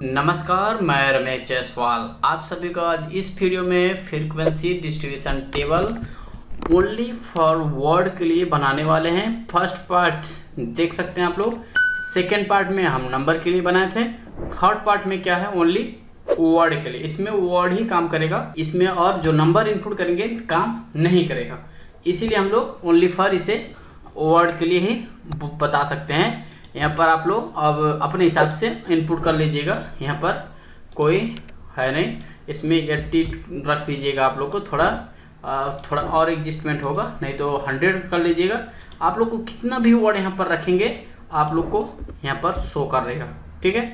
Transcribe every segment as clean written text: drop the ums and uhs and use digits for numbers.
नमस्कार, मैं रमेश जायसवाल। आप सभी को आज इस वीडियो में frequency distribution table only for word के लिए बनाने वाले हैं। फर्स्ट पार्ट देख सकते हैं आप लोग। सेकेंड पार्ट में हम नंबर के लिए बनाए थे। थर्ड पार्ट में क्या है, ओनली वर्ड के लिए। इसमें वर्ड ही काम करेगा, इसमें और जो नंबर इनपुट करेंगे काम नहीं करेगा। इसीलिए हम लोग ओनली फॉर इसे वर्ड के लिए ही बता सकते हैं। यहाँ पर आप लोग अब अपने हिसाब से इनपुट कर लीजिएगा। यहाँ पर कोई है नहीं, इसमें 80 रख दीजिएगा। आप लोग को थोड़ा और एडजस्टमेंट होगा, नहीं तो 100 कर लीजिएगा। आप लोग को कितना भी वर्ड यहाँ पर रखेंगे आप लोग को यहाँ पर शो कर देगा। ठीक है,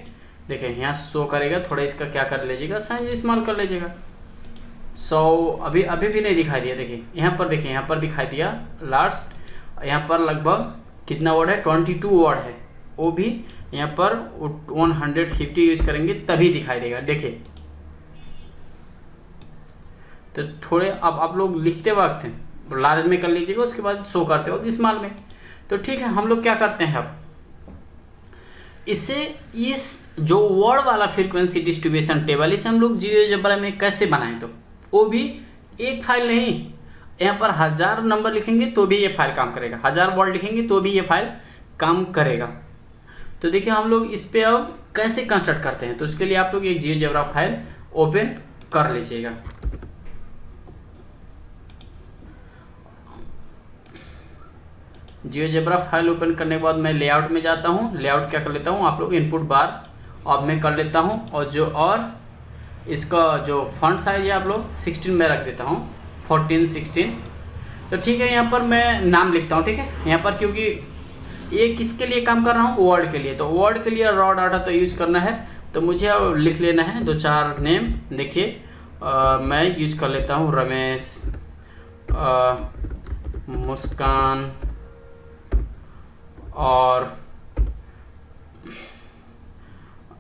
देखिए यहाँ शो करेगा। थोड़ा इसका क्या कर लीजिएगा, साइज इस्तेमाल कर लीजिएगा। अभी भी नहीं दिखाई दिया। देखिए यहाँ पर, देखिए यहाँ पर दिखाई दिया लास्ट। यहाँ पर लगभग कितना वर्ड है, 22 वर्ड है। वो भी यहाँ पर 150 यूज करेंगे तभी दिखाई देगा। देखिए तो थोड़े अब आप लोग लिखते वक्त लार्ज में कर लीजिएगा, उसके बाद शो करते वक्त स्मॉल में। तो ठीक है, हम लोग क्या करते हैं अब इसे, इस जो वर्ड वाला फ्रीक्वेंसी डिस्ट्रीब्यूशन टेबल, इसे हम लोग जियोजेब्रा में कैसे बनाएं। तो वो भी एक फाइल नहीं, यहाँ पर 1000 नंबर लिखेंगे तो भी ये फाइल काम करेगा, 1000 वर्ड लिखेंगे तो भी ये फाइल काम करेगा। तो देखिए हम लोग इस पे अब कैसे कंस्ट्रक्ट करते हैं। तो उसके लिए आप लोग एक जियोजेब्रा फाइल ओपन कर लीजिएगा। जियोजेब्रा फाइल ओपन करने के बाद मैं लेआउट में जाता हूँ। लेआउट क्या कर लेता हूँ, आप लोग इनपुट बार अब मैं कर लेता हूँ। और इसका जो फॉन्ट साइज है आप लोग 16 में रख देता हूँ, 14 16। तो ठीक है, यहाँ पर मैं नाम लिखता हूँ। ठीक है, यहाँ पर क्योंकि ये किसके लिए काम कर रहा हूँ, वर्ड के लिए। तो वर्ड के लिए रॉ डाटा तो यूज करना है, तो मुझे अब लिख लेना है 2-4 नेम। देखिए मैं यूज कर लेता हूँ रमेश, मुस्कान और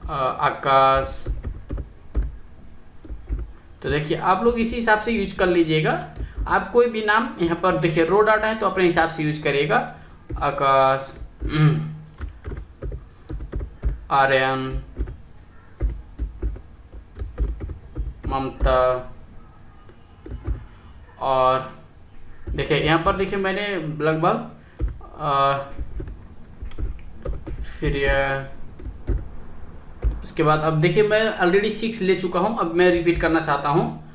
आकाश। तो देखिए आप लोग इसी हिसाब से यूज कर लीजिएगा। आप कोई भी नाम यहाँ पर देखिए रो डाटा है तो अपने हिसाब से यूज करिएगा। आकाश, आर्यन, ममता। और देखिए यहाँ पर देखिए मैंने लगभग फिर उसके बाद अब देखिए मैं ऑलरेडी 6 ले चुका हूँ। अब मैं रिपीट करना चाहता हूँ।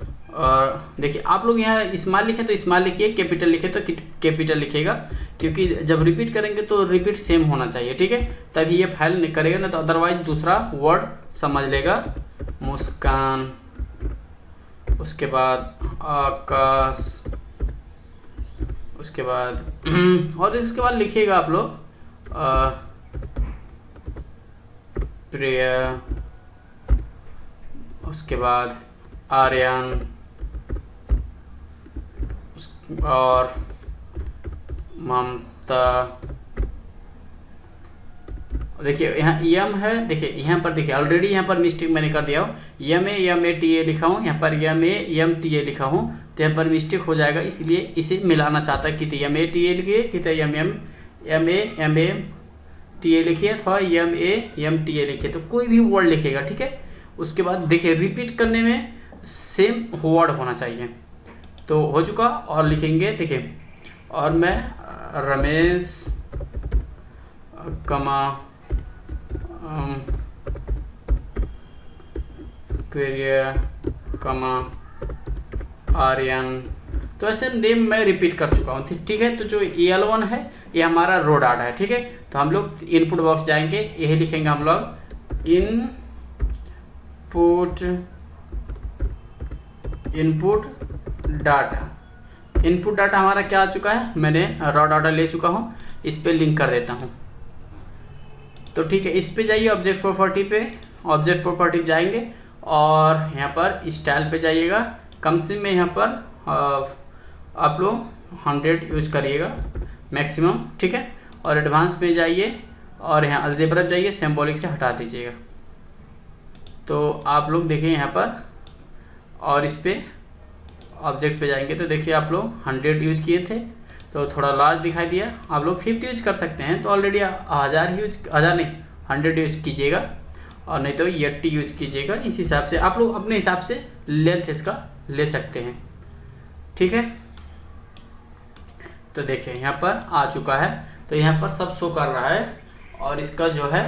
देखिए आप लोग यहाँ स्मॉल लिखे तो स्मॉल लिखिए, कैपिटल लिखे तो कैपिटल लिखेगा, क्योंकि जब रिपीट करेंगे तो रिपीट सेम होना चाहिए। ठीक है, तभी ये फाइल नहीं करेगा, ना तो अदरवाइज दूसरा वर्ड समझ लेगा। मुस्कान, उसके बाद आकाश, उसके बाद और उसके बाद लिखिएगा आप लोग प्रिया, उसके बाद आर्यन और ममता। देखिए यहाँ यम है, देखिए यहाँ पर देखिए ऑलरेडी यहाँ पर मिस्टेक मैंने कर दिया हूँ। YAMATA लिखा हूँ, यहाँ पर YAMTA लिखा हूँ, तो यहाँ पर मिस्टेक हो जाएगा। इसलिए इसे मिलाना चाहता है कि तो YAMATA लिखिए, कि तो YAMATA लिखिए अथवा YAMTA लिखिए, तो कोई भी वर्ड लिखेगा। ठीक है, उसके बाद देखिए रिपीट करने में सेम वर्ड होना चाहिए। तो हो चुका, और लिखेंगे देखिए, और मैं रमेश कमा प्रिया कमा आर्यन। तो ऐसे नेम मैं रिपीट कर चुका हूँ। ठीक है, तो जो EL1 है ये हमारा रो डाटा है। ठीक है, तो हम लोग इनपुट बॉक्स जाएंगे, यही लिखेंगे हम लोग इनपुट डाटा। इनपुट डाटा हमारा क्या आ चुका है, मैंने रॉ डाटा ले चुका हूँ। इस पे लिंक कर देता हूँ। तो ठीक है, इस पे जाइए ऑब्जेक्ट प्रॉपर्टी पे, ऑब्जेक्ट प्रॉपर्टी पे जाएंगे और यहाँ पर स्टाइल पे जाइएगा। कम से में यहाँ पर आप लोग 100 यूज करिएगा मैक्सिमम। ठीक है, और एडवांस पे जाइए और यहाँ अलजेब्रा पे जाइए, सिंबॉलिक से हटा दीजिएगा। तो आप लोग देखिए यहाँ पर, और इस पे ऑब्जेक्ट पे जाएंगे तो देखिए आप लोग 100 यूज़ किए थे, तो थोड़ा लार्ज दिखाई दिया। आप लोग 50 यूज कर सकते हैं, तो ऑलरेडी 1000 नहीं 100 यूज कीजिएगा। और नहीं तो एट्टी यूज कीजिएगा। इस हिसाब से आप लोग अपने हिसाब से लेंथ इसका ले सकते हैं, ठीक है। तो देखिए यहाँ पर आ चुका है, तो यहाँ पर सब शो कर रहा है और इसका जो है,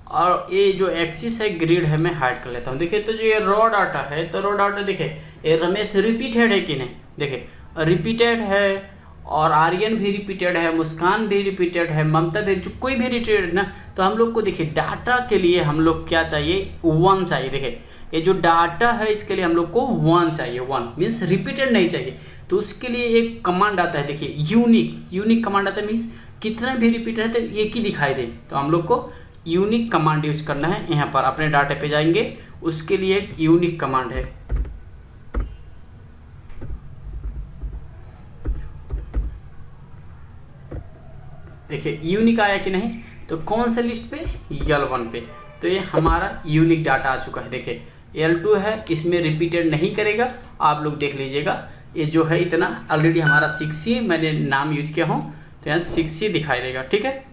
और ये जो एक्सिस है ग्रिड है, मैं हाइड कर लेता हूँ। देखिए तो जो ये रॉ डाटा है, तो रॉ डाटा देखिए ये रमेश रिपीटेड है कि नहीं, देखिए रिपीटेड है, और आर्यन भी रिपीटेड है, मुस्कान भी रिपीटेड है, ममता भी, जो कोई भी रिपीटेड ना, तो हम लोग को देखिए डाटा के लिए हम लोग क्या चाहिए, 1 चाहिए। देखिए ये जो डाटा है इसके लिए हम लोग को 1 चाहिए, 1 मीन्स रिपीटेड नहीं चाहिए। तो उसके लिए एक कमांड आता है, देखिए यूनिक कमांड आता है, मीन्स कितना भी रिपीटेड है तो एक ही दिखाई दे। तो हम लोग को यूनिक कमांड यूज करना है। यहाँ पर अपने डाटा पे जाएंगे, उसके लिए एक यूनिक कमांड है। देखिए यूनिक आया कि नहीं, तो कौन से लिस्ट पे, L1 पे। तो ये हमारा यूनिक डाटा आ चुका है। देखिए L2 है, इसमें रिपीटेड नहीं करेगा, आप लोग देख लीजिएगा। ये जो है इतना ऑलरेडी हमारा 6C मैंने नाम यूज किया हूँ, तो यहाँ 6C दिखाई देगा, ठीक है।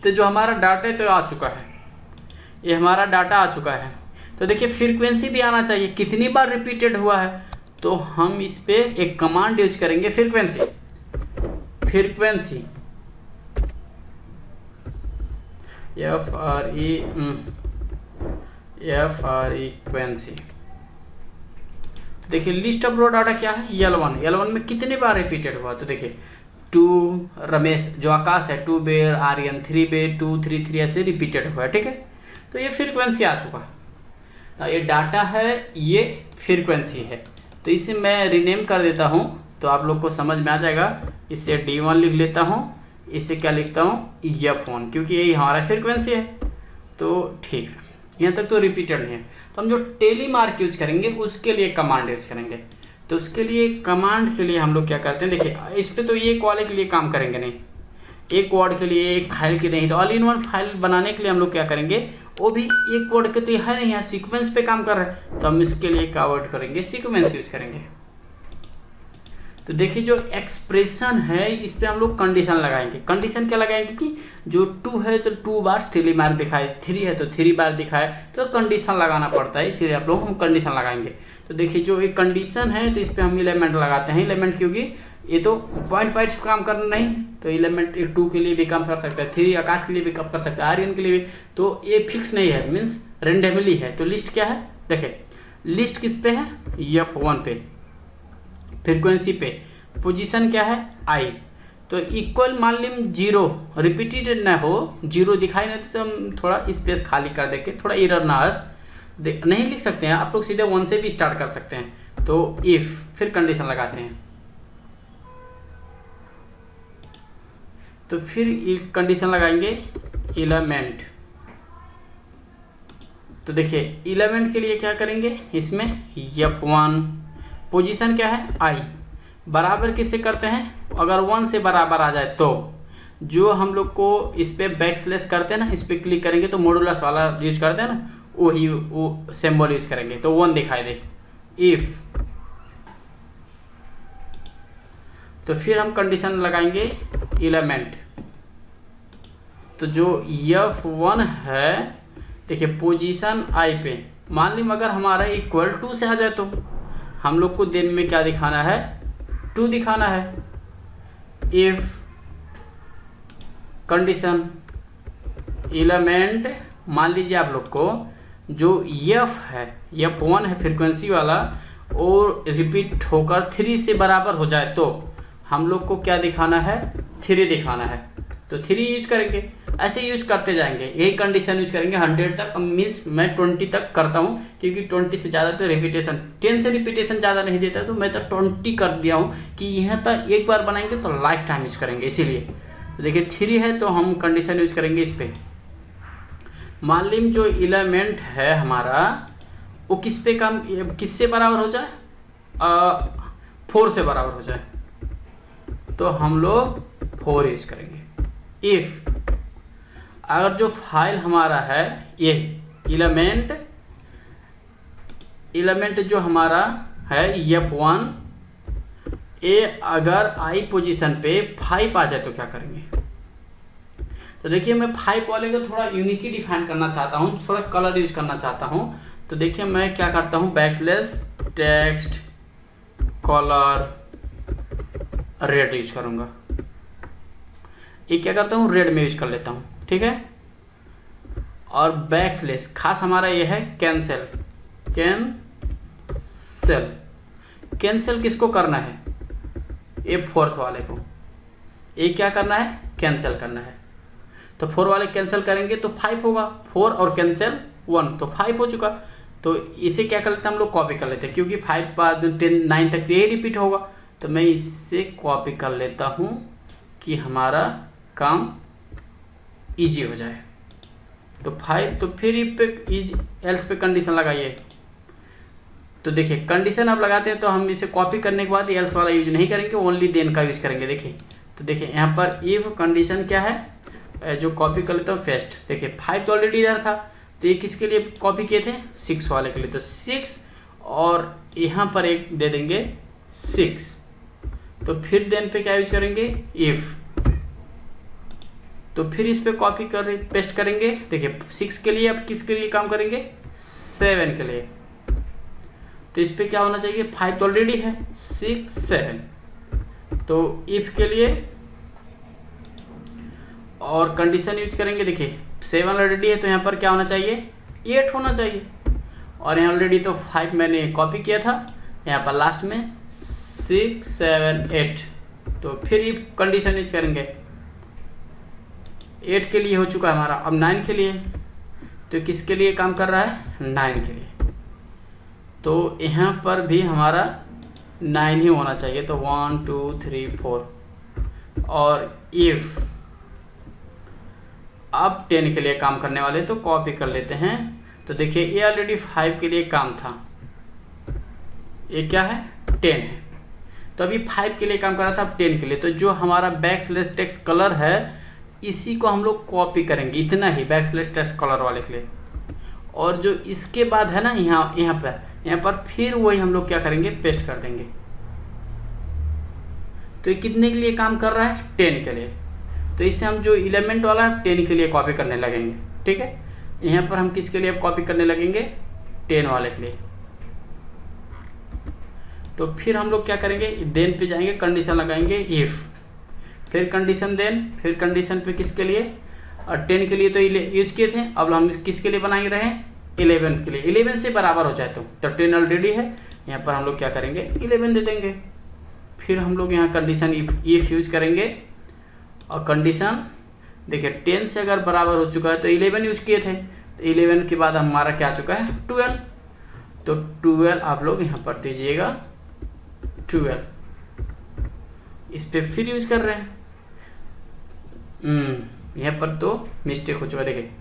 तो जो हमारा डाटा है तो आ चुका है, ये हमारा डाटा आ चुका है। तो देखिए फ्रीक्वेंसी भी आना चाहिए, कितनी बार रिपीटेड हुआ है, तो हम इस पे एक कमांड यूज करेंगे, फ्रीक्वेंसी फ्रीक्वेंसी। तो देखिए लिस्ट ऑफ रो डाटा क्या है, L1 में कितने बार रिपीटेड हुआ, तो देखिए 2 रमेश जो आकाश है 2 बेर, आर्यन 3 बेर, 2 3 3 ऐसे रिपीटेड हुआ है, ठीक है। तो ये फ्रीक्वेंसी आ चुका है, ये डाटा है, ये फ्रीक्वेंसी है। तो इसे मैं रीनेम कर देता हूँ, तो आप लोग को समझ में आ जाएगा। इसे D1 लिख लेता हूँ, इसे क्या लिखता हूँ, F1, क्योंकि यही हमारा फ्रीक्वेंसी है। तो ठीक है, यहाँ तक तो रिपीटेड नहीं है। तो हम जो टेली मार्क यूज करेंगे उसके लिए कमांड यूज करेंगे। तो उसके लिए कमांड के लिए हम लोग क्या करते हैं, देखिए इस पे तो एक वाले के लिए काम करेंगे नहीं, एक वर्ड के लिए, एक फाइल की नहीं। तो ऑल इन वन फाइल बनाने के लिए हम लोग क्या करेंगे, वो भी एक वर्ड के तो है नहीं, यहाँ सीक्वेंस पे काम कर रहा है, तो हम इसके लिए क्या वर्ड करेंगे, सीक्वेंस यूज करेंगे। तो देखिए जो एक्सप्रेशन है इस पे हम लोग कंडीशन लगाएंगे। कंडीशन क्या लगाएंगे कि जो 2 है तो 2 बार टेली मार्क दिखाए, 3 है तो 3 बार दिखाए, तो कंडीशन लगाना पड़ता है, इसीलिए आप लोग हम कंडीशन लगाएंगे। तो देखिए जो एक कंडीशन है तो इस पर हम एलिमेंट लगाते हैं। एलिमेंट क्योंकि ये तो पॉइंट काम करना नहीं, तो एलिमेंट 2 के लिए भी काम कर सकता है, 3 आकाश के लिए भी काम कर सकता है, आर्यन के लिए भी। तो ये फिक्स नहीं है, मीन्स रेंडमली है। तो लिस्ट क्या है, देखिए लिस्ट किस पे है, F1 पे, फ्रीक्वेंसी पे, पोजीशन क्या है, I। तो इक्वल मान लीजिए 0 रिपीटेड ना हो, 0 दिखाई नहीं तो हम थोड़ा स्पेस खाली कर देंगे, थोड़ा एरर ना नहीं लिख सकते हैं आप लोग, सीधे 1 से भी स्टार्ट कर सकते हैं। तो इफ, फिर कंडीशन लगाते हैं, तो फिर कंडीशन लगाएंगे एलिमेंट। तो देखिए एलिमेंट के लिए क्या करेंगे, इसमें F1, पोजीशन क्या है, I, बराबर किससे करते हैं, अगर 1 से बराबर आ जाए तो जो हम लोग को इस पे बैकस्लैश करते हैं ना, इस पे क्लिक करेंगे तो मॉडुलस वाला यूज करते हैं ना, वो सिंबल यूज करेंगे तो 1 दिखाई दे। इफ, तो फिर हम कंडीशन लगाएंगे एलिमेंट। तो जो F1 है, देखिए पोजीशन I पे, मान लीजिए अगर हमारा इक्वल 2 से आ जाए तो हम लोग को दिन में क्या दिखाना है, 2 दिखाना है। इफ कंडीशन एलिमेंट, मान लीजिए आप लोग को जो F है, F1 है फ्रीक्वेंसी वाला, और रिपीट होकर 3 से बराबर हो जाए तो हम लोग को क्या दिखाना है, 3 दिखाना है। तो 3 यूज करेंगे, ऐसे यूज करते जाएंगे, यही कंडीशन यूज करेंगे 100 तक। मीन्स मैं 20 तक करता हूँ, क्योंकि 20 से ज़्यादा तो रिपीटेशन, 10 से रिपीटेशन ज़्यादा नहीं देता, तो मैं तो 20 कर दिया हूँ कि यहाँ तक एक बार बनाएंगे तो लाइफ टाइम यूज करेंगे, इसीलिए। तो देखिए 3 है तो हम कंडीशन यूज करेंगे इस पर। मान लीजिए जो एलिमेंट है हमारा वो किस पे काम, किससे बराबर हो जाए, 4 से बराबर हो जाए, तो हम लोग 4 यूज करेंगे। इफ अगर जो फाइल हमारा है ये एलिमेंट जो हमारा है F1, ये अगर I पोजीशन पे 5 आ जाए तो क्या करेंगे। तो देखिए मैं 5 वाले को थोड़ा यूनिक ही डिफाइन करना चाहता हूँ, थोड़ा कलर यूज करना चाहता हूँ। तो देखिए मैं क्या करता हूँ, backslash text colour red use करूँगा। ये क्या करता हूँ, रेड में यूज कर लेता हूँ, ठीक है। और बैकस्लैश खास हमारा ये है कैंसिल, कैंसिल किसको करना है, ये 4th वाले को, ये क्या करना है, कैंसिल करना है। तो 4 वाले कैंसिल करेंगे तो 5 होगा, 4 और कैंसिल 1 तो 5 हो चुका। तो इसे क्या कर लेते हैं हम लोग, कॉपी कर लेते हैं, क्योंकि 5 बाद 10 9 तक यही रिपीट होगा। तो मैं इससे कॉपी कर लेता हूँ कि हमारा काम इजी हो जाए। तो 5, तो फिर एल्स पे कंडीशन लगाइए। तो देखिए कंडीशन आप लगाते हैं तो हम इसे कॉपी करने के बाद एल्स वाला यूज नहीं करेंगे, ओनली देन का यूज करेंगे। देखिए तो देखिए यहाँ पर इफ कंडीशन क्या है, जो कॉपी कर लेता हूँ पेस्ट। देखिए 5 तो ऑलरेडी इधर था, तो ये किसके लिए कॉपी किए थे, 6 वाले के लिए। तो 6 और यहाँ पर एक दे देंगे 6। तो फिर देन पे क्या यूज करेंगे, इफ। तो फिर इस पे कॉपी कर पेस्ट करेंगे। देखिए 6 के लिए अब किसके लिए काम करेंगे, 7 के लिए। तो इस पे क्या होना चाहिए, 5 तो ऑलरेडी है, 6 7। तो इफ के लिए और कंडीशन यूज करेंगे। देखिए 7 ऑलरेडी है तो यहाँ पर क्या होना चाहिए, 8 होना चाहिए। और यहाँ ऑलरेडी तो 5 मैंने कॉपी किया था, यहाँ पर लास्ट में 6 7 8। तो फिर इफ कंडीशन यूज करेंगे। 8 के लिए हो चुका है हमारा, अब 9 के लिए। तो किसके लिए काम कर रहा है, 9 के लिए। तो यहाँ पर भी हमारा 9 ही होना चाहिए। तो 1 2 3 4। और इफ अब 10 के लिए काम करने वाले तो कॉपी कर लेते हैं। तो देखिए ये ऑलरेडी 5 के लिए काम था, ये क्या है, 10 है। तो अभी 5 के लिए काम कर रहा था, अब 10 के लिए। तो जो हमारा बैकस्लैश टेक्स्ट कलर है इसी को हम लोग कॉपी करेंगे, इतना ही बैकस्लैश टेक्स्ट कलर वाले के लिए। और जो इसके बाद है ना, यहाँ पर फिर वही हम लोग क्या करेंगे, पेस्ट कर देंगे। तो ये कितने के लिए काम कर रहा है, 10 के लिए। तो इससे हम जो एलिमेंट वाला है 10 के लिए कॉपी करने लगेंगे, ठीक है। यहाँ पर हम किसके लिए कॉपी करने लगेंगे, 10 वाले के लिए। तो फिर हम लोग क्या करेंगे, देन पे जाएंगे, कंडीशन लगाएंगे इफ, फिर कंडीशन देन, फिर कंडीशन पे किसके लिए, और 10 के लिए तो यूज किए थे। अब हम किसके लिए बनाए रहे हैं, 11 के लिए। 11 से बराबर हो जाए तो 10 ऑलरेडी है, यहाँ पर हम लोग क्या करेंगे, 11 दे देंगे। फिर हम लोग यहाँ कंडीशन इफ यूज करेंगे। और कंडीशन देखिए 10 से अगर बराबर हो चुका है तो 11 यूज किए थे, तो 11 के बाद हमारा क्या आ चुका है, 12। तो 12 आप लोग यहाँ पर दीजिएगा 12। इस पे फिर यूज कर रहे हैं। यहाँ पर तो मिस्टेक हो चुका है। देखिए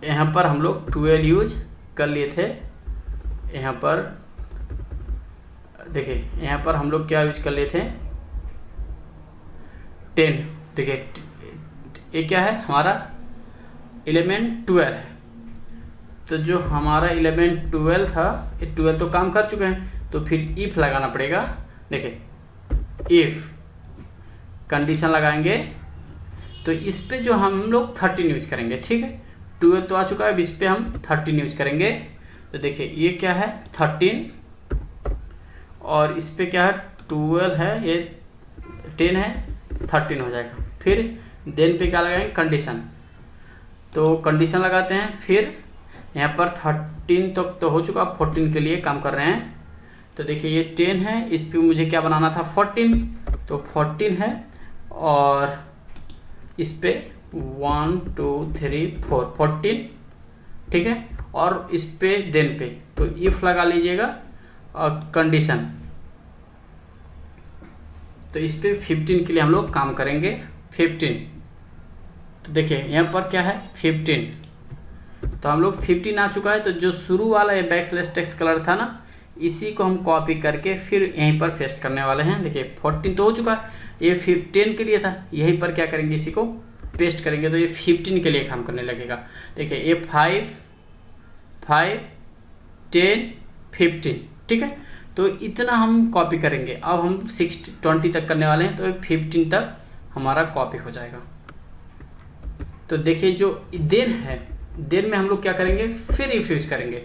यहाँ पर हम लोग 12 यूज कर लिए थे। यहाँ पर देखिए यहाँ पर हम लोग क्या यूज कर लिए थे, 10। देखिए ये क्या है, हमारा एलिमेंट 12 है। तो जो हमारा एलिमेंट 12 था, ये 12 तो काम कर चुके हैं। तो फिर इफ लगाना पड़ेगा। देखिए इफ कंडीशन लगाएंगे तो इस पे जो हम लोग 13 यूज करेंगे, ठीक है। 12 तो आ चुका है, अब इस पे हम 13 यूज करेंगे। तो देखिए ये क्या है, 13, और इस पे क्या है, 12 है, ये 10 है, 13 हो जाएगा। फिर देन पे क्या लगाएंगे, कंडीशन। तो कंडीशन लगाते हैं। फिर यहाँ पर 13 तक तो हो चुका, 14 के लिए काम कर रहे हैं। तो देखिए ये 10 है, इस पे मुझे क्या बनाना था, 14। तो 14 है, और इस पे 1 2 3 4 14, ठीक है। और इस पे देन पे तो इफ लगा लीजिएगा, और कंडीशन। तो इस पे 15 के लिए हम लोग काम करेंगे, 15। तो देखिए यहाँ पर क्या है, 15। तो हम लोग 15 आ चुका है। तो जो शुरू वाला ये बैकस्लैश टेक्स्ट कलर था ना, इसी को हम कॉपी करके फिर यहीं पर पेस्ट करने वाले हैं। देखिए 14 तो हो चुका है, ये 15 के लिए था, यहीं पर क्या करेंगे, इसी को पेस्ट करेंगे। तो ये 15 के लिए काम करने लगेगा। देखिए ये 5 5 10 15, ठीक है। तो इतना हम कॉपी करेंगे। अब हम 20 तक करने वाले हैं, तो 15 तक हमारा कॉपी हो जाएगा। तो देखिए जो देन है, देन में हम लोग क्या करेंगे, फिर इफ यूज करेंगे।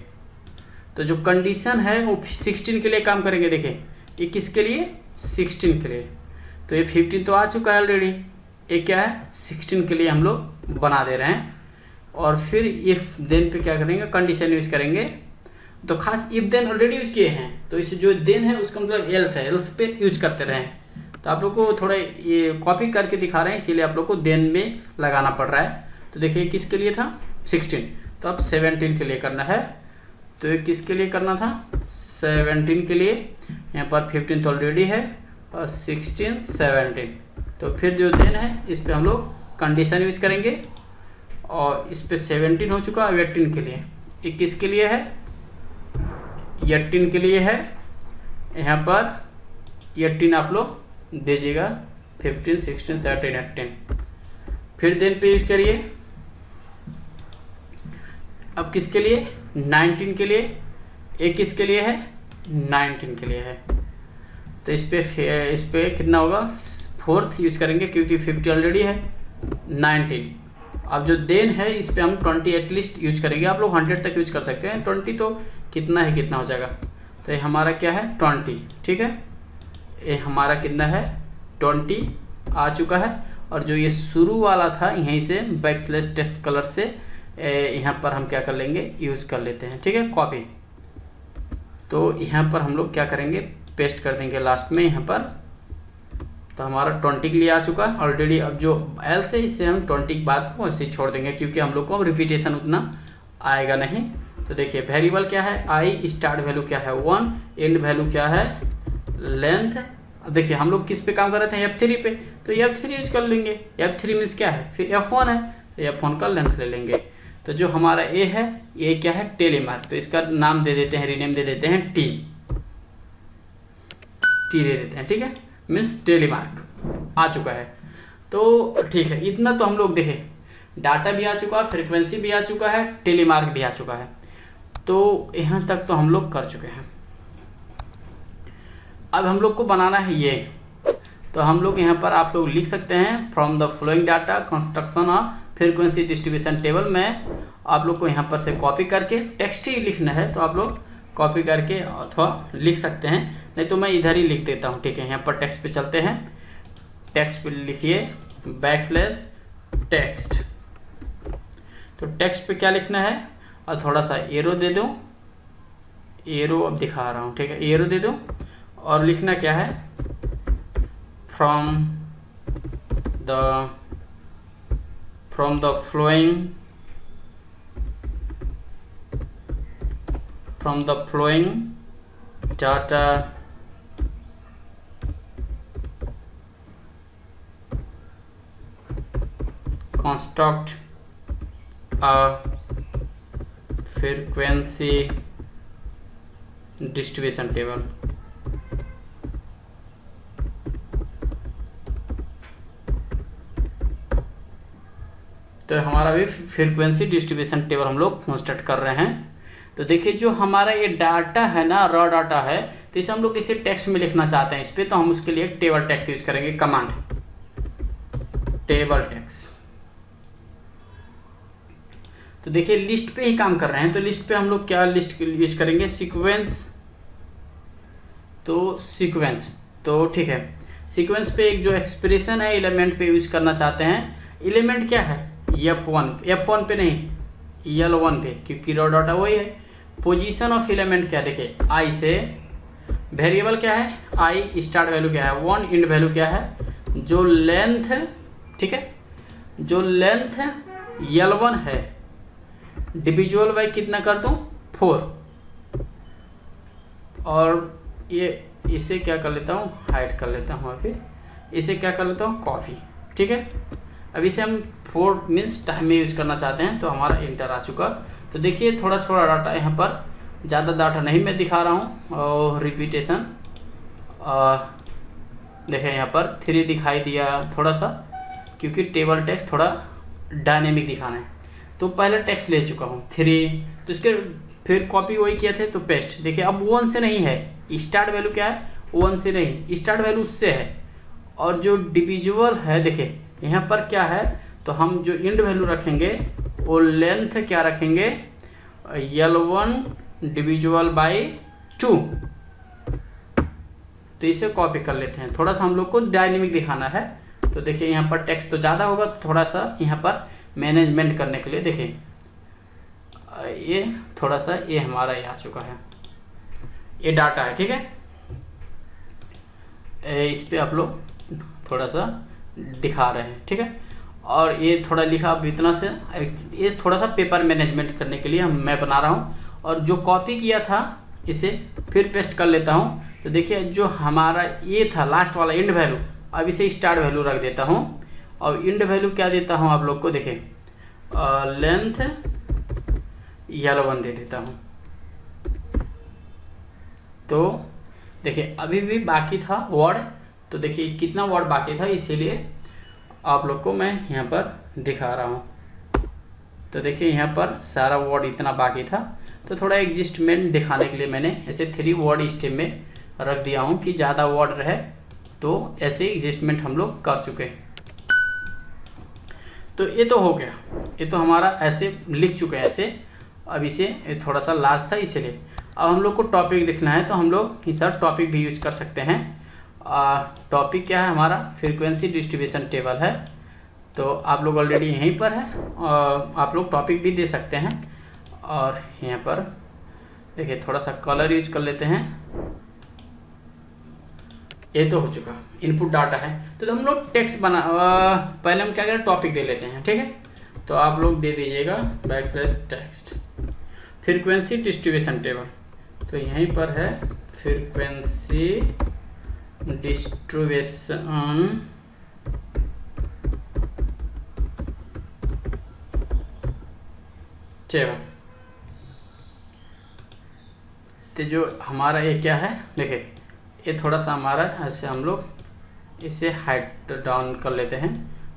तो जो कंडीशन है वो 16 के लिए काम करेंगे। देखिए ये किसके लिए, 16 के लिए। तो ये 15 तो आ चुका है ऑलरेडी, ये क्या है 16 के लिए हम लोग बना दे रहे हैं। और फिर इफ देन पे क्या करेंगे, कंडीशन यूज करेंगे। तो खास इफ देन ऑलरेडी यूज किए हैं, तो इसे जो देन है उसका मतलब एल्स है, एल्स पे यूज करते रहें। तो आप लोग को थोड़ा ये कॉपी करके दिखा रहे हैं, इसीलिए आप लोग को देन में लगाना पड़ रहा है। तो देखिए किसके लिए था 16, तो अब 17 के लिए करना है। तो ये किसके लिए करना था, 17 के लिए। यहाँ पर 15 तो ऑलरेडी है और 16 17। तो फिर जो देन है इस पर हम लोग कंडीशन यूज करेंगे। और इस पे 17 हो चुका, 18 के लिए। ये किसके लिए है, 18 के लिए है। यहाँ पर 18 आप लोग दीजिएगा, 15 16 17 18। फिर देन पे यूज करिए। अब किसके लिए, 19 के लिए। एक किसके लिए है, 19 के लिए है। तो इस पे कितना होगा, 4th यूज करेंगे क्योंकि 50 ऑलरेडी है, 19। अब जो देन है इस पे हम 20 एटलीस्ट यूज करेंगे। आप लोग 100 तक यूज कर सकते हैं, 20 तो कितना है, कितना हो जाएगा। तो ये हमारा क्या है 20, ठीक है। ये हमारा कितना है 20 आ चुका है। और जो ये शुरू वाला था यहीं से बैकस्लैश टेक्स्ट कलर से यहाँ पर हम क्या कर लेंगे, यूज कर लेते हैं, ठीक है, कॉपी। तो यहाँ पर हम लोग क्या करेंगे, पेस्ट कर देंगे लास्ट में यहाँ पर। तो हमारा 20 के लिए आ चुका है ऑलरेडी। अब जो एल से इसे हम 20 की बात को ऐसे ही छोड़ देंगे क्योंकि हम लोग को रिपीटेशन उतना आएगा नहीं। तो देखिए वेरिएबल क्या है आई, स्टार्ट वैल्यू क्या है 1, एंड वैल्यू क्या है लेंथ। अब देखिए हम लोग किस पे काम कर रहे थे, F3 पे। तो F3 यूज कर लेंगे। F3 मीन्स क्या है, फिर F1 है, तो F1 का लेंथ ले लेंगे। तो जो हमारा ए है, ये क्या है टेलीमार्क। तो इसका नाम दे देते हैं, रीनेम दे देते हैं टी दे देते हैं, ठीक है, मीन्स टेलीमार्क आ चुका है। तो ठीक है, इतना तो हम लोग देखें, डाटा भी आ चुका है, फ्रीक्वेंसी भी आ चुका है, टेलीमार्क भी आ चुका है। तो यहाँ तक तो हम लोग कर चुके हैं। अब हम लोग को बनाना है ये। तो हम लोग यहाँ पर आप लोग लिख सकते हैं from the flowing data construction of frequency distribution table में। आप लोग को यहाँ पर से कॉपी करके टेक्स्ट ही लिखना है, तो आप लोग कॉपी करके अथवा लिख सकते हैं, नहीं तो मैं इधर ही लिख देता हूँ, ठीक है। यहाँ पर टेक्स्ट पे चलते हैं, टेक्स्ट पे लिखिए बैकस्लैश टेक्स्ट। तो टेक्स्ट पे क्या लिखना है, और थोड़ा सा एरो दे दूँ, एरो अब दिखा रहा हूँ, ठीक है, एरो दे दूँ। और लिखना क्या है, from the flowing data construct a frequency distribution table। तो हमारा भी फ्रीक्वेंसी डिस्ट्रीब्यूशन टेबल हम लोग कंस्ट्रक्ट कर रहे हैं। तो देखिए जो हमारा ये डाटा है ना, रॉ डाटा है, तो इसे हम लोग इसे टेक्स्ट में लिखना चाहते हैं इस पर। तो हम उसके लिए टेबल टेक्स्ट यूज करेंगे, कमांड टेबल टेक्स्ट। तो देखिए लिस्ट पे ही काम कर रहे हैं, तो लिस्ट पे हम लोग क्या लिस्ट यूज करेंगे, सीक्वेंस। तो सीक्वेंस, तो ठीक है, सीक्वेंस पे एक जो एक्सप्रेशन है एलिमेंट पे यूज करना चाहते हैं। एलिमेंट क्या है F1 पे नहीं, L1 पे, क्योंकि रॉ डाटा वही है। पोजीशन ऑफ एलिमेंट क्या, देखिए आई से। वेरिएबल क्या है आई, स्टार्ट वैल्यू क्या है 1, एंड वैल्यू क्या है, जो लेंथ, ठीक है, जो लेंथ L1 है डिविजुअल बाई कितना कर दूँ 4। और ये इसे क्या कर लेता हूँ, हाइड कर लेता हूँ, अभी इसे क्या कर लेता हूँ कॉफी, ठीक है। अब इसे हम 4 मीन्स टाइम में यूज़ करना चाहते हैं, तो हमारा इंटर आ चुका। तो देखिए थोड़ा थोड़ा डाटा यहाँ पर, ज़्यादा डाटा नहीं मैं दिखा रहा हूँ। और रिपीटेशन देखें यहाँ पर 3 दिखाई दिया थोड़ा सा, क्योंकि टेबल टेक्स्ट थोड़ा डायनेमिक दिखाना है। तो पहले टेक्स्ट ले चुका हूँ 3, तो इसके फिर कॉपी वही किए थे, तो पेस्ट। देखिए अब 1 से नहीं है, स्टार्ट वैल्यू क्या है 1 से नहीं, स्टार्ट वैल्यू उससे है, और जो डिविजिबल है देखिए यहाँ पर क्या है, तो हम जो इंड वैल्यू रखेंगे वो लेंथ क्या रखेंगे, L1 डिविजिबल बाई 2। तो इसे कॉपी कर लेते हैं, थोड़ा सा हम लोग को डायनेमिक दिखाना है। तो देखिए यहाँ पर टेक्स्ट तो ज़्यादा होगा, थोड़ा सा यहाँ पर मैनेजमेंट करने के लिए देखिए ये थोड़ा सा ये हमारा ये आ चुका है, ये डाटा है, ठीक है। इस पे आप लोग थोड़ा सा दिखा रहे हैं, ठीक है। और ये थोड़ा लिखा अब इतना से, ये थोड़ा सा पेपर मैनेजमेंट करने के लिए मैं बना रहा हूँ। और जो कॉपी किया था इसे फिर पेस्ट कर लेता हूँ। तो देखिए जो हमारा ये था लास्ट वाला इंड वैल्यू, अब इसे स्टार्ट वैल्यू रख देता हूँ। और इंड वैल्यू क्या देता हूँ आप लोग को, देखिए लेंथ L1 दे देता हूँ। तो देखिए अभी भी बाकी था वर्ड, तो देखिए कितना वर्ड बाकी था, इसीलिए आप लोग को मैं यहाँ पर दिखा रहा हूँ। तो देखिए यहाँ पर सारा वर्ड इतना बाकी था, तो थोड़ा एडजस्टमेंट दिखाने के लिए मैंने ऐसे 3 वर्ड स्टेप में रख दिया हूँ कि ज़्यादा वर्ड रहे, तो ऐसे एडजस्टमेंट हम लोग कर चुके हैं। तो ये तो हो गया, ये तो हमारा ऐसे लिख चुके हैं ऐसे। अब इसे थोड़ा सा लार्ज था इसलिए। अब हम लोग को टॉपिक लिखना है, तो हम लोग इस तरह टॉपिक भी यूज कर सकते हैं। टॉपिक क्या है हमारा, फ्रीक्वेंसी डिस्ट्रीब्यूशन टेबल है। तो आप लोग ऑलरेडी यहीं पर है, और आप लोग टॉपिक भी दे सकते हैं। और यहाँ पर देखिए थोड़ा सा कलर यूज कर लेते हैं। ये तो हो चुका, इनपुट डाटा है। तो हम लोग टेक्स्ट बना पहले हम क्या करें, टॉपिक दे लेते हैं, ठीक है। तो आप लोग दे दीजिएगा \टेक्स्ट फ्रीक्वेंसी डिस्ट्रीब्यूशन टेबल। तो यहीं पर है फ्रीक्वेंसी डिस्ट्रीब्यूशन टेबल। तो जो हमारा ये क्या है, देखिए ये थोड़ा सा हमारा ऐसे हम लोग इसे हाइट डाउन कर लेते हैं।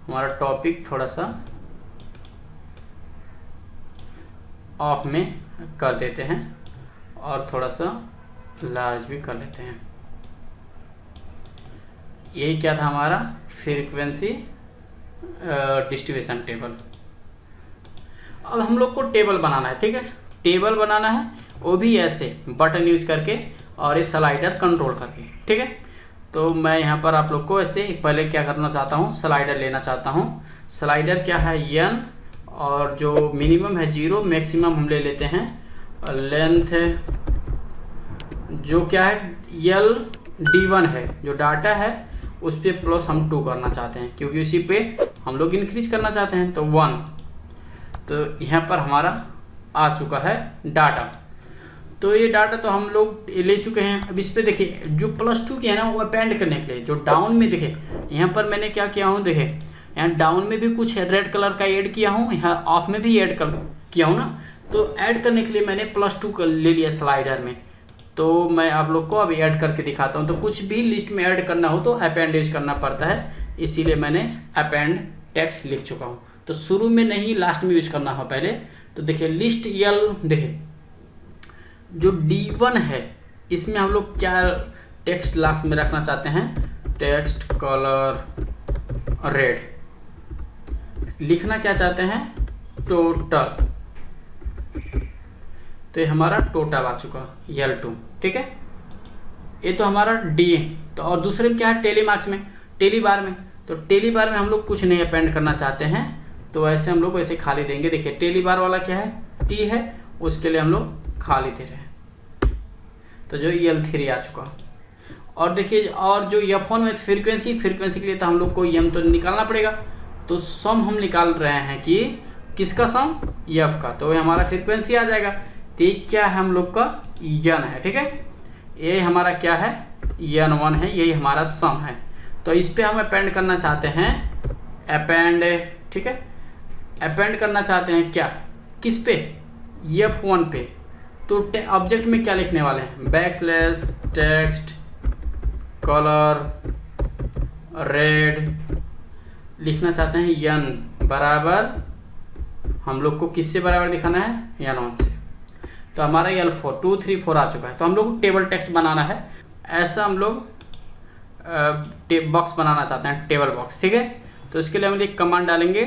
हमारा टॉपिक थोड़ा सा ऑफ में कर देते हैं और थोड़ा सा लार्ज भी कर लेते हैं। यही क्या था हमारा फ्रीक्वेंसी डिस्ट्रीब्यूशन टेबल। अब हम लोग को टेबल बनाना है, ठीक है। टेबल बनाना है वो भी ऐसे बटन यूज करके और ये स्लाइडर कंट्रोल करके, ठीक है। तो मैं यहाँ पर आप लोग को ऐसे पहले क्या करना चाहता हूँ, स्लाइडर लेना चाहता हूँ। स्लाइडर क्या है n, और जो मिनिमम है 0, मैक्सिमम हम ले लेते हैं। और लेंथ जो क्या है LD1 है, जो डाटा है उस पर प्लस हम 2 करना चाहते हैं, क्योंकि उसी पे हम लोग इंक्रीज करना चाहते हैं, तो 1। तो यहाँ पर हमारा आ चुका है डाटा। तो ये डाटा तो हम लोग ले चुके हैं। अब इस पे देखिए जो +2 की है ना, वो अपेंड करने के लिए जो डाउन में देखिए यहाँ पर मैंने क्या किया हूँ, देखिए यहाँ डाउन में भी कुछ रेड कलर का ऐड किया हूँ, यहाँ ऑफ में भी ऐड किया हूँ ना। तो ऐड करने के लिए मैंने +2 ले लिया स्लाइडर में। तो मैं आप लोग को अभी ऐड करके दिखाता हूँ। तो कुछ भी लिस्ट में ऐड करना हो तो अपेंड यूज करना पड़ता है, इसीलिए मैंने अपेंड टेक्स्ट लिख चुका हूँ। तो शुरू में नहीं, लास्ट में यूज करना हो पहले। तो देखिए लिस्ट देखिए जो D1 है इसमें हम लोग क्या टेक्स्ट लास्ट में रखना चाहते हैं, टेक्स्ट कलर रेड। लिखना क्या चाहते हैं, टोटल। तो ये हमारा टोटल आ चुका L2, ठीक है। ये तो हमारा D है। तो और दूसरे में क्या है, टेलीमार्क्स में, टेलीबार में। तो टेलीबार में हम लोग कुछ नहीं अपेंड करना चाहते हैं, तो ऐसे हम लोग ऐसे खाली देंगे। देखिए टेलीबार वाला क्या है, T है, उसके लिए हम लोग खाली दे रहे हैं। तो जो L3 आ चुका। और देखिए और जो F1 में फ्रीक्वेंसी के लिए तो हम लोग को M तो निकालना पड़ेगा। तो सम हम निकाल रहे हैं कि किसका सम, F का। तो ये हमारा फ्रीक्वेंसी आ जाएगा। तो ये क्या है हम लोग का N है, ठीक है। ये हमारा क्या है, N1 है, यही हमारा सम है। तो इस पे हम अपेंड करना चाहते हैं, अपेंड, ठीक है। अपेंड करना चाहते हैं क्या, किस पे, F1 पे। तो ऑब्जेक्ट में क्या लिखने वाले हैं, \टेक्स्ट कलर रेड लिखना चाहते हैं। n बराबर हम लोग को किससे बराबर दिखाना है, N1 से। तो हमारा L4 2 3 4 आ चुका है। तो हम लोग को टेबल टेक्स्ट बनाना है। ऐसा हम लोग बॉक्स बनाना चाहते हैं, टेबल बॉक्स, ठीक है। तो इसके लिए हम एक कमांड डालेंगे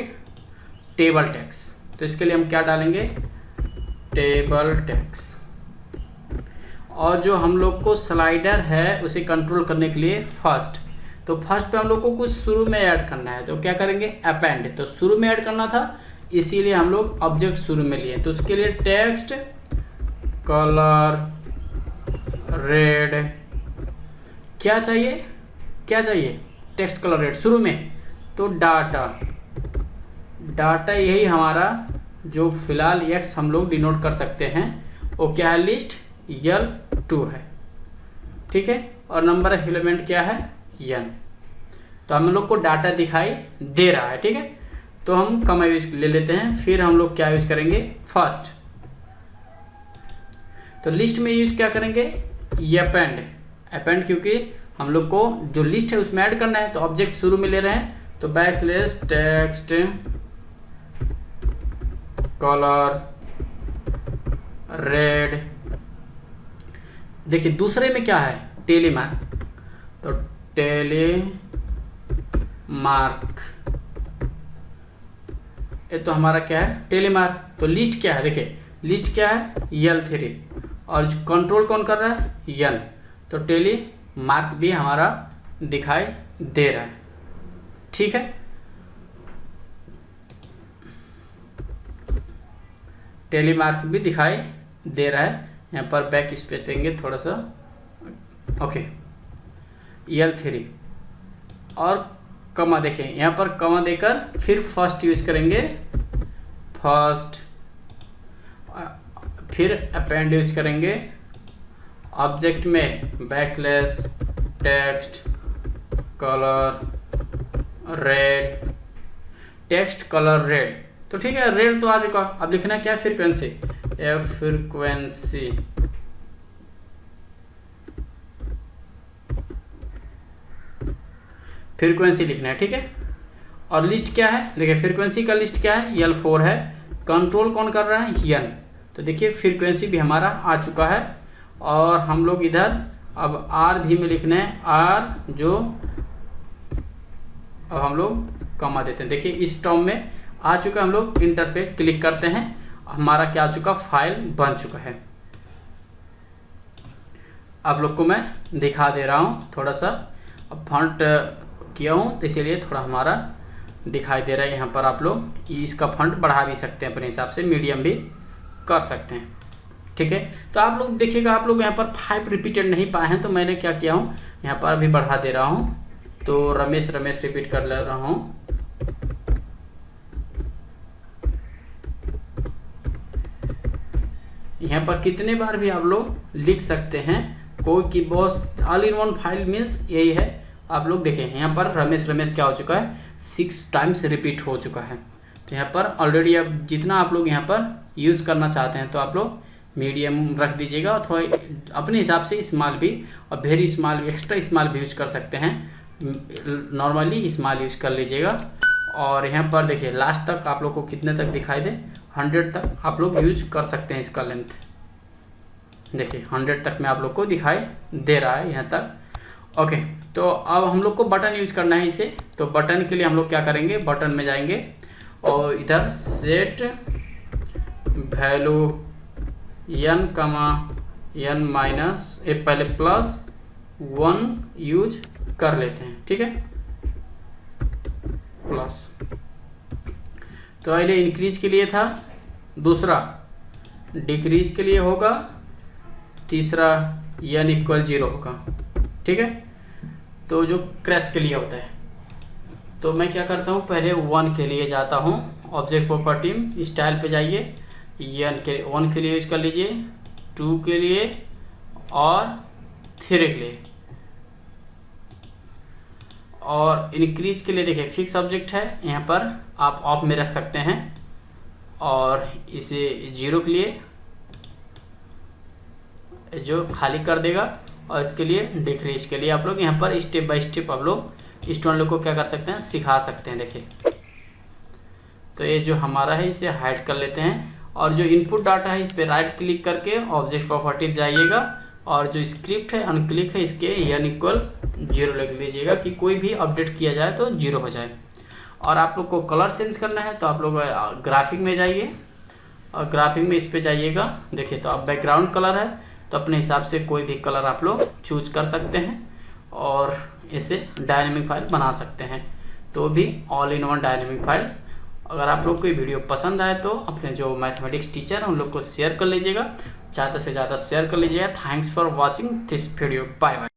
टेबल टैग्स। तो इसके लिए हम क्या डालेंगे, टेबल टैग्स। और जो हम लोग को स्लाइडर है उसे कंट्रोल करने के लिए फर्स्ट, तो फर्स्ट पे हम लोग को कुछ शुरू में ऐड करना है, तो क्या करेंगे अपेंड। तो शुरू में ऐड करना था, इसीलिए हम लोग ऑब्जेक्ट शुरू में लिए। तो उसके लिए टेक्स्ट कलर रेड, क्या चाहिए, क्या चाहिए, टेक्स्ट कलर रेड शुरू में। तो डाटा, डाटा यही हमारा जो फिलहाल एक्स हम लोग डिनोट कर सकते हैं, वो क्या है, लिस्ट L2 है, ठीक है। और नंबर ऑफ एलिमेंट क्या है, n। तो हम लोग को डाटा दिखाई दे रहा है, ठीक है। तो हम कमा यूज ले लेते हैं, फिर हम लोग क्या यूज करेंगे, फर्स्ट। तो लिस्ट में यूज क्या करेंगे, अपेंड, अपेंड, क्योंकि हम लोग को जो लिस्ट है उसमें ऐड करना है, तो ऑब्जेक्ट शुरू में ले रहे हैं। तो बैकस्लैश टेक्स्ट कलर रेड। देखिए दूसरे में क्या है, टेलीमार्क। तो टेलीमार्क, ये तो हमारा क्या है, टेलीमार्क। तो लिस्ट क्या है, देखिए लिस्ट क्या है, L3, और कंट्रोल कौन कर रहा है, n। तो टेलीमार्क भी हमारा दिखाई दे रहा है, ठीक है। टेलीमार्क्स भी दिखाई दे रहा है। यहाँ पर बैक स्पेस देंगे थोड़ा सा, ओके, L3 और कमा, देखें यहाँ पर कमा देकर फिर फर्स्ट यूज करेंगे, फर्स्ट, फिर अपेंड यूज करेंगे। ऑब्जेक्ट में backslash text colour red, text colour red. तो ठीक है, रेड तो आ चुका। अब लिखना क्या, फ्रीक्वेंसी, फ्रीक्वेंसी, फ्रीक्वेंसी लिखना है, ठीक है। और लिस्ट क्या है, देखिए फ्रीक्वेंसी का लिस्ट क्या है, L4 है। कंट्रोल कौन कर रहा है, n। तो देखिए फ्रीक्वेंसी भी हमारा आ चुका है। और हम लोग इधर अब R भी में लिखना है, R जो अब हम लोग कमा देते हैं। देखिए इस टर्म में आ चुका, हम लोग इंटर पे क्लिक करते हैं, हमारा क्या आ चुका, फाइल बन चुका है। आप लोग को मैं दिखा दे रहा हूँ थोड़ा सा, अब फॉन्ट किया हूँ तो इसीलिए थोड़ा हमारा दिखाई दे रहा है। यहाँ पर आप लोग इसका फॉन्ट बढ़ा भी सकते हैं, अपने हिसाब से मीडियम भी कर सकते हैं, ठीक है। तो आप लोग देखिएगा, आप लोग यहाँ पर 5 रिपीटेड नहीं पाए हैं, तो मैंने क्या किया हूँ, यहाँ पर अभी बढ़ा दे रहा हूँ। तो रमेश रमेश रिपीट कर ले रहा हूँ, यहाँ पर कितने बार भी आप लोग लिख सकते हैं। कोई की boss all in one file means यही है। आप लोग देखें यहाँ पर रमेश रमेश क्या हो चुका है, 6 टाइम्स रिपीट हो चुका है। तो यहाँ पर ऑलरेडी अब जितना आप लोग यहाँ पर यूज़ करना चाहते हैं, तो आप लोग मीडियम रख दीजिएगा, अथवा अपने हिसाब से स्मॉल भी और वेरी स्मॉल भी, एक्स्ट्रा स्मॉल भी यूज कर सकते हैं। नॉर्मली स्मॉल यूज कर लीजिएगा। और यहाँ पर देखिए लास्ट तक आप लोग को कितने तक दिखाई दे, 100 तक आप लोग यूज कर सकते हैं इसका लेंथ। देखिए 100 तक में आप लोग को दिखाई दे रहा है यहाँ तक, ओके। तो अब हम लोग को बटन यूज करना है इसे। तो बटन के लिए हम लोग क्या करेंगे, बटन में जाएंगे और इधर set value n, n minus पहले +1 यूज कर लेते हैं, ठीक है, प्लस। तो पहले इंक्रीज के लिए था, दूसरा डिक्रीज के लिए होगा, तीसरा n = 0 होगा, ठीक है। तो जो क्रैश के लिए होता है, तो मैं क्या करता हूँ, पहले 1 के लिए जाता हूँ, ऑब्जेक्ट प्रॉपर्टी स्टाइल पे जाइए, n के 1 के लिए यूज कर लीजिए, 2 के लिए और 3 के लिए। और इंक्रीज के लिए देखिए फिक्स ऑब्जेक्ट है, यहाँ पर आप ऑफ में रख सकते हैं। और इसे 0 के लिए जो खाली कर देगा, और इसके लिए डिक्रीज के लिए आप लोग यहाँ पर स्टेप बाय स्टेप आप लोग स्टूडेंट लोग को क्या कर सकते हैं, सिखा सकते हैं। देखिए तो ये जो हमारा है इसे हाइड कर लेते हैं। और जो इनपुट डाटा है इस पर राइट क्लिक करके ऑब्जेक्ट प्रॉपर्टी जाइएगा, और जो स्क्रिप्ट है अनक्लिक है इसके n = 0 लिख लीजिएगा कि कोई भी अपडेट किया जाए तो 0 हो जाए। और आप लोग को कलर चेंज करना है तो आप लोग ग्राफिक में जाइए और ग्राफिक में इस पे जाइएगा। देखिए तो अब बैकग्राउंड कलर है तो अपने हिसाब से कोई भी कलर आप लोग चूज कर सकते हैं और इसे डायनेमिक फाइल बना सकते हैं। तो भी all in one dynamic file. अगर आप लोग को ये वीडियो पसंद आए तो अपने जो मैथमेटिक्स टीचर हैं उन लोग को शेयर कर लीजिएगा, ज़्यादा से ज़्यादा शेयर कर लीजिएगा। Thanks for watching this video. Bye bye.